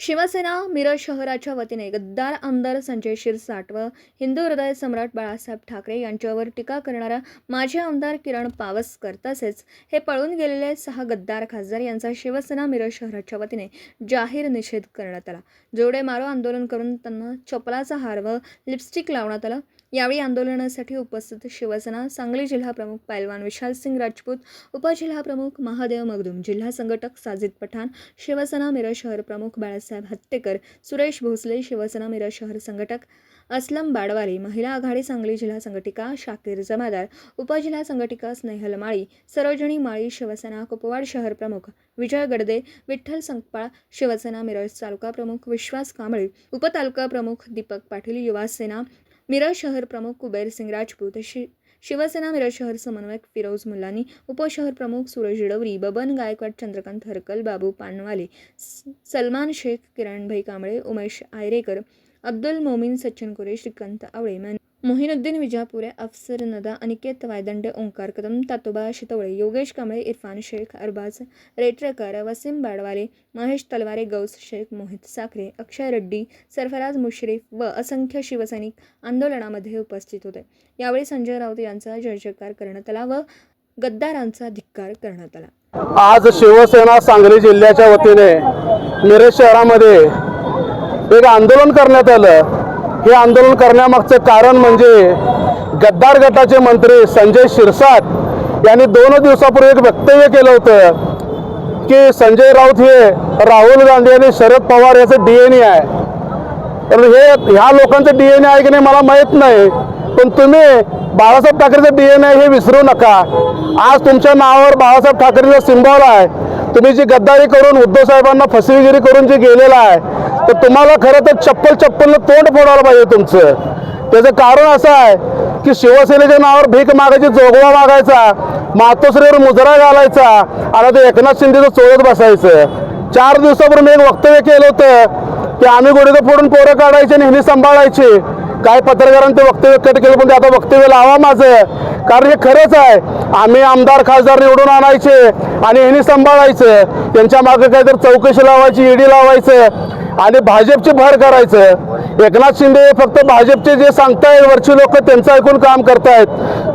शिवसेना मिरज शहराच्या वतीने गद्दार आमदार संजय शिरसाट व हिंदू हृदय सम्राट बाळासाहेब ठाकरे यांच्यावर टीका करणारा माजी आमदार किरण पावसकर तसेच हे पळून गेलेले 6 गद्दार खासदार यांचा शिवसेना मिरज शहराच्या वतीने जाहीर निषेध करण्यात आला। जोडे मारो आंदोलन करून त्यांना चपलाचा हार व लिपस्टिक लावण्यात आला। यावेळी आंदोलनासाठी उपस्थित शिवसेना सांगली जिल्हा प्रमुख पैलवान विशाल सिंग राजपूत, उपजिल्हा प्रमुख महादेव मगदूम, जिल्हा संघटक साजिद पठाण, शिवसेना मिरज शहर प्रमुख बाळासाहेब हत्तेकर, सुरेश भोसले, शिवसेना मिरज शहर संघटक असलम बाडवाले, महिला आघाडी सांगली जिल्हा संघटिका शाकीर जमादार, उपजिल्हा संघटिका स्नेहल माळी, सरोजनी माळी, शिवसेना कुपवाड शहर प्रमुख विजय गडदे, विठ्ठल संकपाळ, शिवसेना मिरज तालुका प्रमुख विश्वास कांबळे, उपतालुका प्रमुख दीपक पाटील, युवा सेना मिरज शहर प्रमुख कुबेर सिंग राजपूत, शिवसेना मिरज शहर समन्वयक फिरोज मुलानी, उपशहर प्रमुख सूरज डवरी, बबन गायकवाड, चंद्रकांत हरकल, बाबू पानवाले, सलमान शेख, किरण भाई कांबळे, उमेश आयरेकर, अब्दुल मोमीन, सचिन कोरे, श्रीकांत आवळे, मोहिनुद्दीन विजापुरे, अफसर नदा, अनिकेत वायदंडे, ओंकार कदम, तातोबा शितवळे, योगेश कांबळे, इरफान शेख, अरबाज रेटरेकर, वसीम बाडवाले, महेश तलवारे, गौस शेख, मोहित साखरे, अक्षय रेड्डी, सरफराज मुश्रीफ व असंख्य शिवसैनिक आंदोलनामध्ये उपस्थित होते। यावेळी संजय राऊत यांचा जयजयकार करण्यात आला व गद्दारांचा धिक्कार करण्यात आला। आज शिवसेना सांगली जिल्ह्याच्या वतीने मिरज शहरामध्ये एक आंदोलन करण्यात आलं। हे आंदोलन करण्यामागचं कारण म्हणजे गद्दार गटाचे मंत्री संजय शिरसाट यांनी 2 दिवसापूर्वी एक वक्तव्य केलं होतं की संजय राऊत हे राहुल गांधी आणि शरद पवार याचं DNA आहे। तर ह्या लोकांचं DNA आहे की नाही मला माहीत नाही, पण तुम्ही बाळासाहेब ठाकरेचं DNA हे विसरू नका। आज तुमच्या नावावर बाळासाहेब ठाकरेचा सिंबॉल आहे। तुम्ही जी गद्दारी करून उद्धव साहेबांना फसवेगिरी करून जे गेलेला आहे तर तुम्हाला खरं तर चप्पल तोंड फोडायला पाहिजे तुमचं। त्याचं कारण असं आहे की शिवसेनेच्या नावावर भीक मागायची, जोगवा मागायचा, मातोश्रीवर मुजरा घालायचा आणि ते एकनाथ शिंदेचं चोळत बसायचं। 4 दिवसापूर्वी मी एक वक्तव्य केलं होतं की आम्ही गुडघे फोडून पोरं काढायचे आणि ह्यांनी सांभाळायचे। काही पत्रकारांनी ते वक्तव्य कट केलं, पण ते आता वक्तव्य लावा माझं, कारण हे खरंच आहे। आम्ही आमदार खासदार निवडून आणायचे आणि ह्यांनी सांभाळायचं, त्यांच्या मागे काहीतरी चौकशी लावायची, ईडी लावायचं आणि भाजपची भर करायचं। एकनाथ शिंदे फक्त भाजपचे जे सांगतायत वरची लोक त्यांचं ऐकून काम करतायत।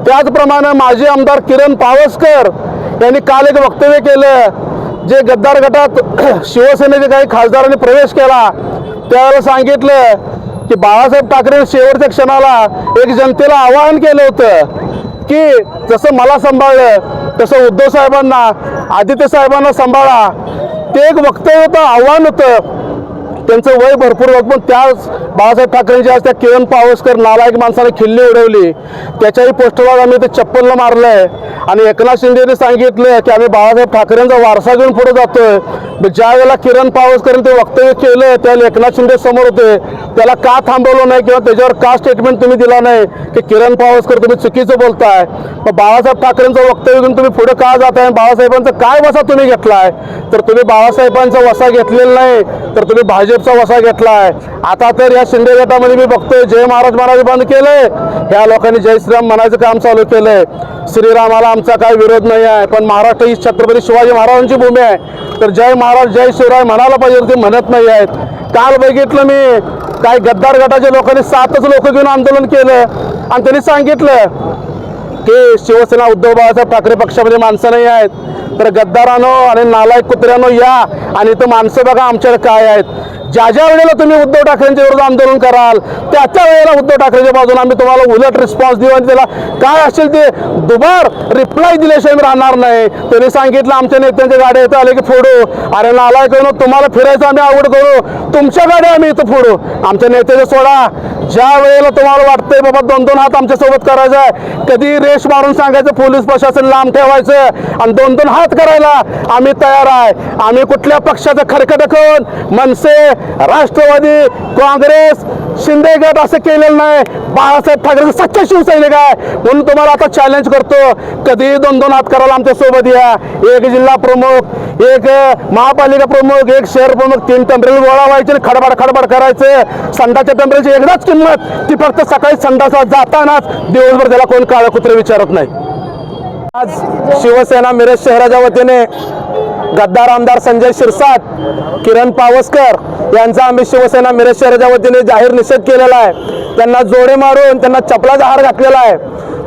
त्याचप्रमाणे माजी आमदार किरण पावसकर यांनी काल एक वक्तव्य केलं, जे गद्दार गटात शिवसेनेचे काही खासदारांनी प्रवेश केला त्यावेळेला सांगितलं की बाळासाहेब ठाकरे शेवटच्या क्षणाला एक जनतेला आवाहन केलं होतं की जसं मला सांभाळलं तसं उद्धव साहेबांना, आदित्य साहेबांना सांभाळा। ते एक वक्तव्य होतं, आव्हान होतं। त्यांचं वय भरपूर होतं, पण त्याच बाळासाहेब ठाकरेंची आज त्या किरण पावसकर नालायक माणसाने खिल्ली उडवली। त्याच्याही पोस्टरवर आम्ही ते चप्पलनं मारलंय आणि एकनाथ शिंदेने सांगितलं की आम्ही बाळासाहेब ठाकरेंचा वारसा घेऊन पुढे जातोय। ज्या वेळेला किरण पावसकर ते वक्तव्य केलं त्यावेळेला एकनाथ शिंदे समोर होते, त्याला का थांबवलं नाही किंवा त्याच्यावर का स्टेटमेंट तुम्ही दिला नाही की किरण पावसकर तुम्ही चुकीचं बोलताय। मग बाळासाहेब ठाकरेंचं वक्तव्य घेऊन तुम्ही पुढे का जाताय, बाळासाहेबांचा काय वसा तुम्ही घेतलाय? तर तुम्ही बाळासाहेबांचा वसा घेतलेला नाही, तर तुम्ही भाजपचा वसा घेतलाय। आता तर या शिंदे गटामध्ये मी बघतोय जय महाराज महाराज बंद केलंय, ह्या लोकांनी जय श्रीराम म्हणायचं काम चालू केलंय। श्रीरामाला आमचा काही विरोध नाही आहे, पण महाराष्ट्र ही छत्रपती शिवाजी महाराजांची भूमी आहे, तर जय महाराज जय शिवराय म्हणायला पाहिजे, ते म्हणत नाही आहेत। काल बघितलं मी काही गद्दार गटाच्या लोकांनी 7च लोक घेऊन आंदोलन केलं आणि त्यांनी सांगितलं की शिवसेना उद्धव बाळासाहेब ठाकरे पक्षामध्ये माणसं नाही आहेत, तर गद्दारांनो आणि नालायक कुत्र्यांनो या आणि इथं माणसं बघा आमच्याकडे काय आहेत। ज्या वेळेला तुम्ही उद्धव ठाकरेंच्या विरोधात आंदोलन कराल त्या वेळेला उद्धव ठाकरेंच्या बाजूने आम्ही तुम्हाला उलट रिस्पॉन्स देऊ आणि त्याला काय असेल ते दुबार रिप्लाय दिल्याशिवाय मी राहणार नाही। त्यांनी सांगितलं आमच्या नेत्यांच्या गाड्या इथं आले की फोडू। अरे नालायक तुम्हाला फिरायचं आम्ही आवड करू, तुमच्या गाड्या आम्ही इथं फोडू, आमच्या नेत्याचं सोडा। ज्या वेळेला तुम्हाला वाटतंय बाबा 2-2 हात आमच्यासोबत करायचा आहे, कधी रेष मारून सांगायचं पोलीस प्रशासन लांब ठेवायचं आणि 2-2 हात करायला आम्ही तयार आहे। आम्ही कुठल्या पक्षाचं खरकट करून मनसे, राष्ट्रवादी, काँग्रेस, शिंदे गट असं केलेलं नाही। बाळासाहेब ठाकरे सच्चा शिवसैनिक आहे, म्हणून तुम्हाला आता चॅलेंज करतो, कधी 2-2 हात करायला आमच्या सोबत या। एक जिल्हा प्रमुख, एक महापालिका प्रमुख, एक शहर प्रमुख, 3 टेंबरेल गोळा व्हायचे आणि खडबड करायचं। संडाच्या टेंबरेलची एकदाच किंमत, ती फक्त सकाळी संडासात जातानाच, दिवसभर त्याला कोण काळं कुत्रे विचारत नाही। आज शिवसेना मिरज शहराच्या वतीने गद्दार आमदार संजय शिरसाट, किरण पावसकर यांचा आम्ही शिवसेना मिरज शहराच्या वतीने जाहीर निषेध केलेला आहे. त्यांना जोडे मारून त्यांना चपलाचा हार घातलेला आहे.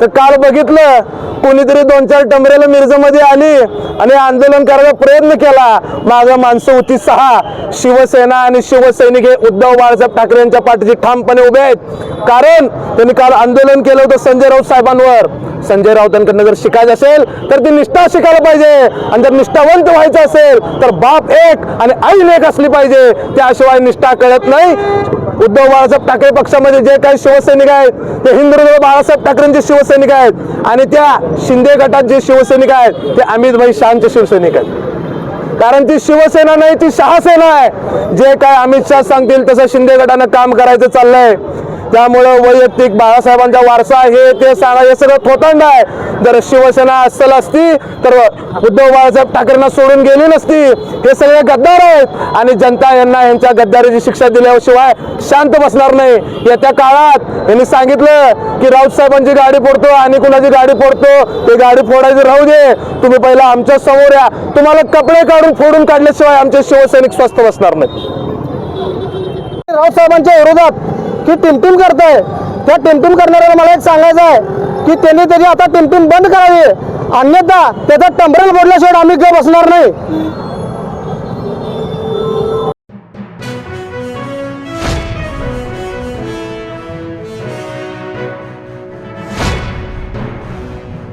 तर काल बघितलं कोणीतरी 2-4 टमरेला मिरजमध्ये आली आणि आंदोलन करायचा प्रयत्न केला. मागं माणसं होती 6. शिवसेना आणि शिवसैनिक हे उद्धव बाळासाहेब ठाकरे यांच्या पाठीशी ठामपणे उभे आहेत. कारण त्यांनी काल आंदोलन केलं होतं संजय राऊत साहेबांवर. संजय राऊतांकडनं जर शिकायचं असेल तर ती निष्ठा शिकायला पाहिजे आणि जर निष्ठावंत व्हायचं असेल तर बाप एक आणि आई एक असली पाहिजे. त्याशिवाय निष्ठा कळत नाही. उद्धव बाळासाहेब ठाकरे पक्षामध्ये जे काही शिवसैनिक आहेत ते हिंदुराव बाळासाहेब ठाकरेंचे शिवसैनिक आहेत आणि त्या शिंदे गटात जे शिवसैनिक आहेत ते अमित शहाचे शिवसैनिक आहेत. कारण ती शिवसेना नाही, ती शहासेना आहे. जे काय अमित शहा सांगतील तसं शिंदे गटानं काम करायचं चाललंय. त्यामुळं वैयक्तिक बाळासाहेबांचा वारसा हे ते सांगा हे सगळं थोतांड आहे. जर शिवसेना अस्सल असती तर उद्धव बाळासाहेब ठाकरेंना सोडून गेली नसती. हे सगळे गद्दार आहेत आणि जनता यांना यांच्या गद्दारीची शिक्षा दिल्याशिवाय शांत बसणार नाही. येत्या काळात यांनी सांगितलं की राऊत साहेबांची गाडी फोडतो आणि कुणाची गाडी फोडतो ते गाडी फोडायची राहू दे. तुम्ही पहिला आमच्या समोर या. तुम्हाला कपडे काढून फोडून काढल्याशिवाय आमचे शिवसैनिक स्वस्थ बसणार नाहीत. राऊत साहेबांच्या विरोधात की टिमटिम करताय त्या टिमटिम करणाऱ्याला मला एक सांगायचं आहे की त्यांनी त्याची आता टिमटिम बंद करावी. अन्यथा त्याचा टंबरेल फोडल्याशिवाय आम्ही गप बसणार नाही.